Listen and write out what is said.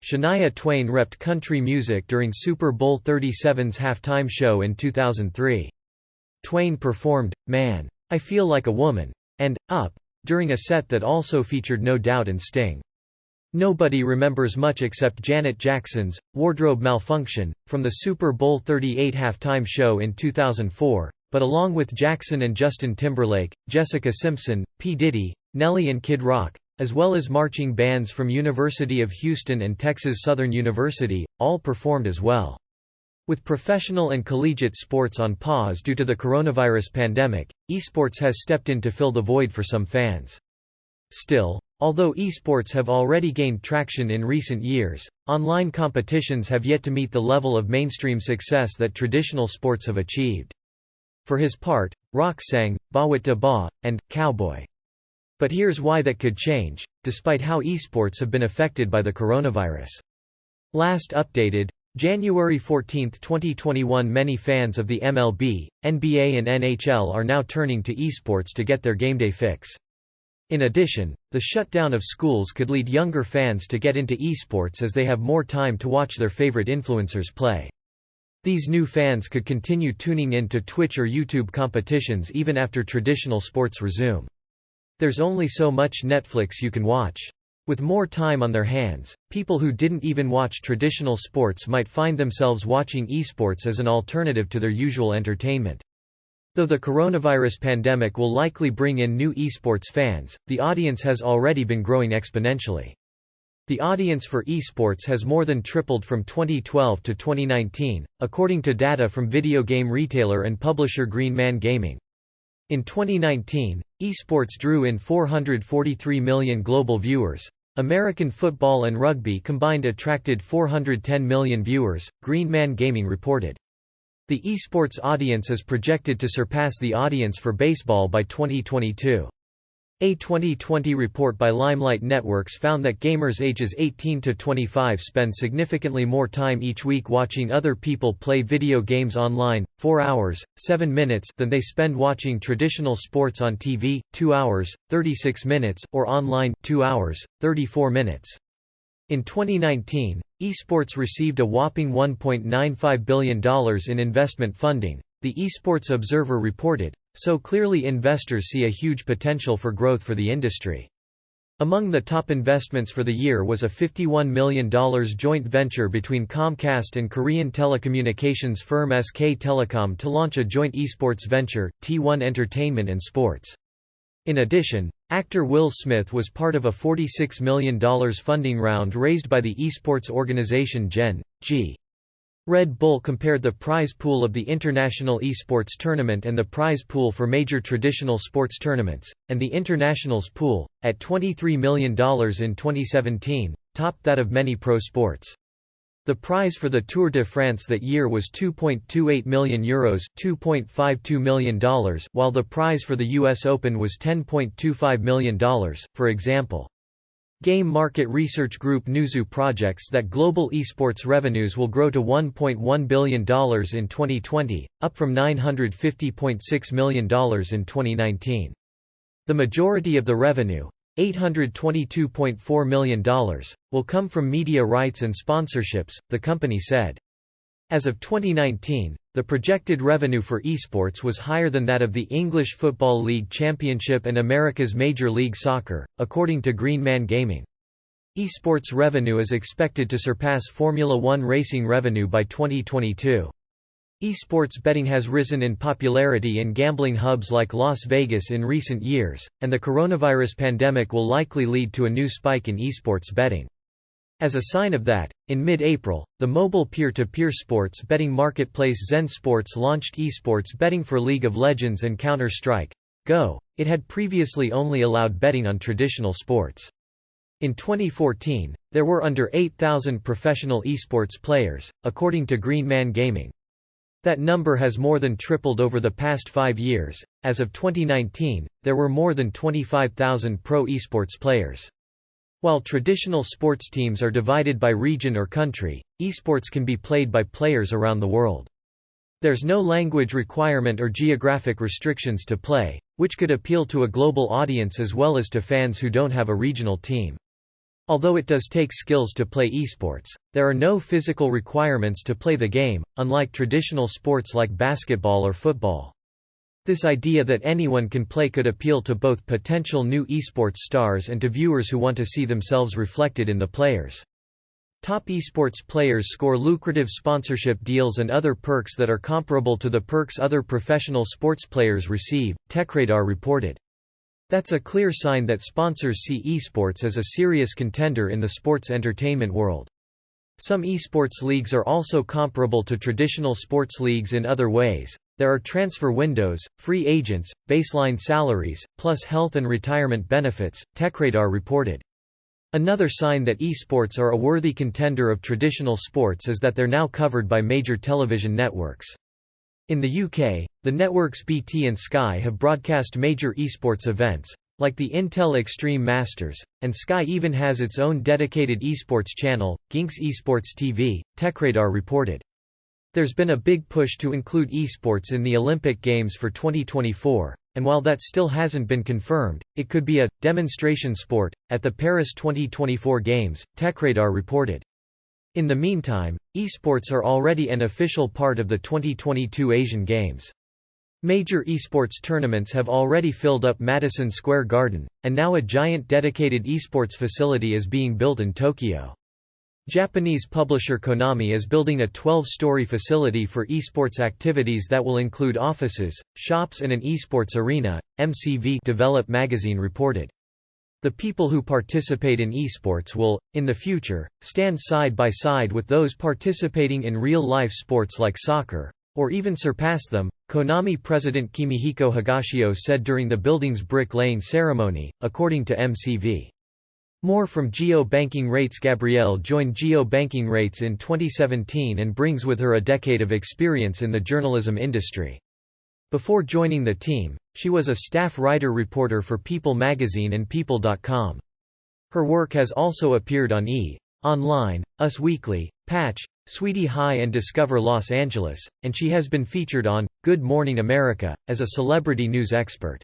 Shania Twain repped country music during Super Bowl XXXVII's halftime show in 2003. Twain performed "Man, I Feel Like a Woman" and "Up" during a set that also featured No Doubt and Sting. Nobody remembers much except Janet Jackson's "Wardrobe Malfunction" from the Super Bowl XXXVIII halftime show in 2004, but along with Jackson and Justin Timberlake, Jessica Simpson, P. Diddy, Nelly and Kid Rock, as well as marching bands from University of Houston and Texas Southern University, all performed as well. With professional and collegiate sports on pause due to the coronavirus pandemic, esports has stepped in to fill the void for some fans. Still, although esports have already gained traction in recent years, online competitions have yet to meet the level of mainstream success that traditional sports have achieved. For his part, Rock sang "Bawit da Ba" and "Cowboy." But here's why that could change, despite how esports have been affected by the coronavirus. Last updated, January 14, 2021. Many fans of the MLB, NBA and NHL are now turning to esports to get their gameday fix. In addition, the shutdown of schools could lead younger fans to get into esports as they have more time to watch their favorite influencers play. These new fans could continue tuning in to Twitch or YouTube competitions even after traditional sports resume. There's only so much Netflix you can watch. With more time on their hands, people who didn't even watch traditional sports might find themselves watching esports as an alternative to their usual entertainment. Though the coronavirus pandemic will likely bring in new esports fans, the audience has already been growing exponentially. The audience for esports has more than tripled from 2012 to 2019, according to data from video game retailer and publisher Green Man Gaming. In 2019, esports drew in 443 million global viewers. American football and rugby combined attracted 410 million viewers, Green Man Gaming reported. The esports audience is projected to surpass the audience for baseball by 2022. A 2020 report by Limelight Networks found that gamers ages 18 to 25 spend significantly more time each week watching other people play video games online, 4 hours, 7 minutes, than they spend watching traditional sports on TV, 2 hours, 36 minutes, or online, 2 hours, 34 minutes. In 2019, esports received a whopping $1.95 billion in investment funding, the Esports Observer reported, so clearly investors see a huge potential for growth for the industry. Among the top investments for the year was a $51 million joint venture between Comcast and Korean telecommunications firm SK Telecom to launch a joint esports venture, T1 Entertainment and Sports. In addition, actor Will Smith was part of a $46 million funding round raised by the esports organization Gen.G. Red Bull compared the prize pool of the International Esports Tournament and the prize pool for major traditional sports tournaments, and the Internationals pool, at $23 million in 2017, topped that of many pro sports. The prize for the Tour de France that year was €2.28 million, $2.52 million, while the prize for the US Open was $10.25 million, for example. Game market research group Newzoo projects that global esports revenues will grow to $1.1 billion in 2020, up from $950.6 million in 2019. The majority of the revenue, $822.4 million, will come from media rights and sponsorships, the company said. As of 2019, the projected revenue for esports was higher than that of the English Football League Championship and America's Major League Soccer, according to Green Man Gaming. Esports revenue is expected to surpass Formula One racing revenue by 2022. Esports betting has risen in popularity in gambling hubs like Las Vegas in recent years, and the coronavirus pandemic will likely lead to a new spike in esports betting. As a sign of that, in mid-April, the mobile peer-to-peer sports betting marketplace Zen Sports launched esports betting for League of Legends and Counter-Strike Go. It had previously only allowed betting on traditional sports. In 2014, there were under 8,000 professional esports players, according to Green Man Gaming. That number has more than tripled over the past 5 years. As of 2019, there were more than 25,000 pro esports players. While traditional sports teams are divided by region or country, esports can be played by players around the world. There's no language requirement or geographic restrictions to play, which could appeal to a global audience as well as to fans who don't have a regional team. Although it does take skills to play esports, there are no physical requirements to play the game, unlike traditional sports like basketball or football. This idea that anyone can play could appeal to both potential new esports stars and to viewers who want to see themselves reflected in the players. Top esports players score lucrative sponsorship deals and other perks that are comparable to the perks other professional sports players receive, TechRadar reported. That's a clear sign that sponsors see esports as a serious contender in the sports entertainment world. Some esports leagues are also comparable to traditional sports leagues in other ways. There are transfer windows, free agents, baseline salaries, plus health and retirement benefits, TechRadar reported. Another sign that esports are a worthy contender of traditional sports is that they're now covered by major television networks. In the UK, the networks BT and Sky have broadcast major esports events, like the Intel Extreme Masters, and Sky even has its own dedicated esports channel, Ginks Esports TV, TechRadar reported. There's been a big push to include esports in the Olympic Games for 2024, and while that still hasn't been confirmed, it could be a demonstration sport at the Paris 2024 Games, TechRadar reported. In the meantime, esports are already an official part of the 2022 Asian Games. Major esports tournaments have already filled up Madison Square Garden, and now a giant dedicated esports facility is being built in Tokyo. Japanese publisher Konami is building a 12-story facility for esports activities that will include offices, shops and an esports arena, MCV Develop magazine reported. The people who participate in esports will, in the future, stand side by side with those participating in real-life sports like soccer, or even surpass them, Konami president Kimihiko Higashio said during the building's brick-laying ceremony, according to MCV. More from Geo-Banking Rates. Gabrielle joined Geo-Banking Rates in 2017 and brings with her a decade of experience in the journalism industry. Before joining the team, she was a staff writer-reporter for People magazine and People.com. Her work has also appeared on E! Online, Us Weekly, Patch, Sweetie High and Discover Los Angeles, and she has been featured on Good Morning America as a celebrity news expert.